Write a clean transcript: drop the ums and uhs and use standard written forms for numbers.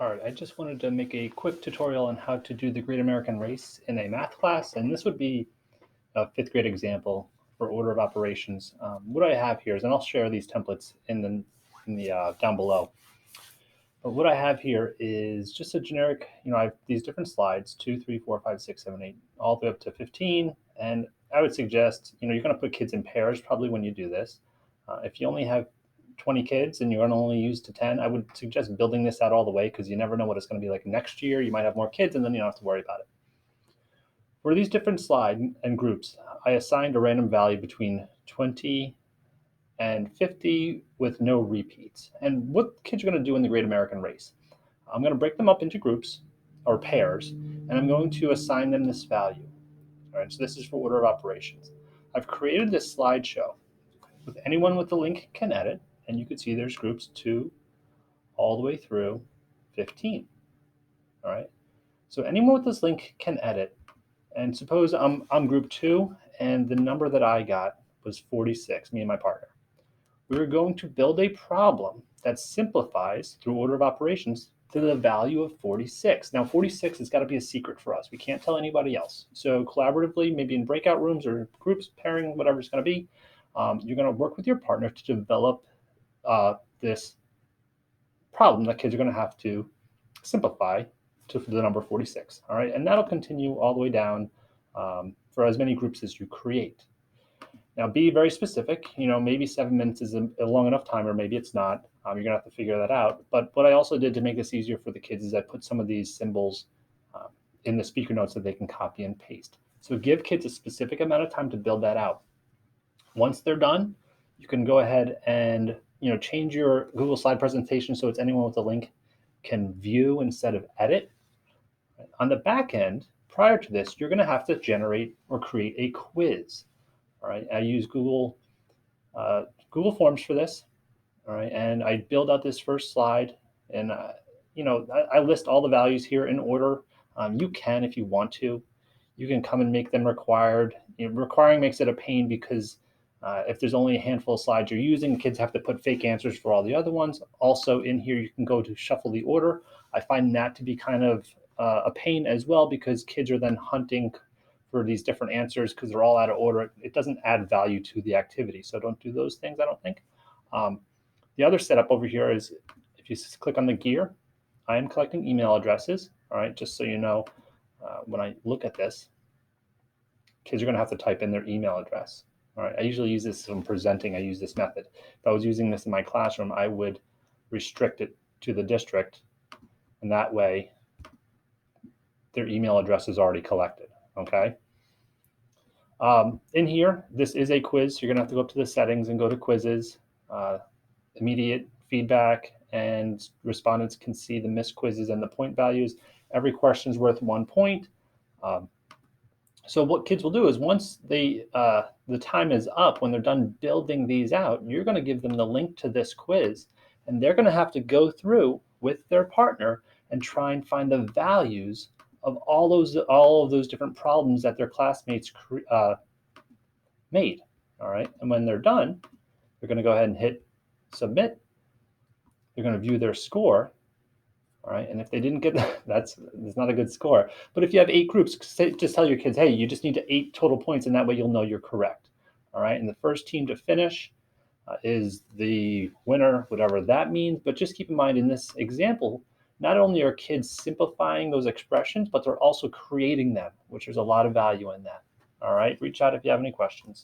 All right, I just wanted to make a quick tutorial on how to do the Great American Race in a math class, and this would be a fifth grade example for order of operations. What I have here is, and I'll share these templates in the down below. But what I have here is just a generic, I have these different slides, 2, 3, 4, 5, 6, 7, 8, all the way up to 15. And I would suggest, you're going to put kids in pairs probably when you do this. If you only have 20 kids and you're going to only use to 10, I would suggest building this out all the way because you never know what it's going to be like next year. You might have more kids and then you don't have to worry about it. For these different slides and groups, I assigned a random value between 20 and 50 with no repeats. And what kids are going to do in the Great American Race? I'm going to break them up into groups or pairs, and I'm going to assign them this value. All right, so this is for order of operations. I've created this slideshow. With anyone with the link can edit, and you can see there's groups 2 all the way through 15. All right, so anyone with this link can edit. And suppose I'm group 2, and the number that I got was 46, me and my partner. We're going to build a problem that simplifies through order of operations to the value of 46. Now, 46 has got to be a secret for us. We can't tell anybody else. So collaboratively, maybe in breakout rooms or groups, pairing, whatever it's going to be, you're going to work with your partner to develop this problem that kids are going to have to simplify to the number 46. All right, and that'll continue all the way down for as many groups as you create. Now, be very specific. Maybe 7 minutes is a long enough time, or maybe it's not. You're going to have to figure that out. But what I also did to make this easier for the kids is I put some of these symbols in the speaker notes that they can copy and paste. So give kids a specific amount of time to build that out. Once they're done, you can go ahead and change your Google slide presentation so it's anyone with a link can view instead of edit. On the back end, prior to this, you're going to have to generate or create a quiz. All right, I use Google Forms for this. All right, and I build out this first slide, and I list all the values here in order. You can, if you want to, you can come and make them required. Requiring makes it a pain because if there's only a handful of slides you're using, kids have to put fake answers for all the other ones. Also, in here, you can go to shuffle the order. I find that to be kind of a pain as well because kids are then hunting for these different answers because they're all out of order. It doesn't add value to the activity. So don't do those things, I don't think. The other setup over here is if you click on the gear, I am collecting email addresses. All right, just so you know, when I look at this, kids are going to have to type in their email address. All right, I usually use this when presenting. I use this method. If I was using this in my classroom, I would restrict it to the district, and that way their email address is already collected. Okay. In here, this is a quiz. So you're going to have to go up to the settings and go to quizzes, immediate feedback, and respondents can see the missed quizzes and the point values. Every question is worth 1 point. So what kids will do is once the time is up, when they're done building these out, you're going to give them the link to this quiz, and they're going to have to go through with their partner and try and find the values of all of those different problems that their classmates made. All right, and when they're done, they're going to go ahead and hit submit. They're going to view their score. All right, and if they didn't get that, that's not a good score. But if you have 8 groups, just tell your kids, hey, you just need 8 total points, and that way you'll know you're correct. All right, and the first team to finish is the winner, whatever that means. But just keep in mind in this example, not only are kids simplifying those expressions, but they're also creating them, which there's a lot of value in that. All right, reach out if you have any questions.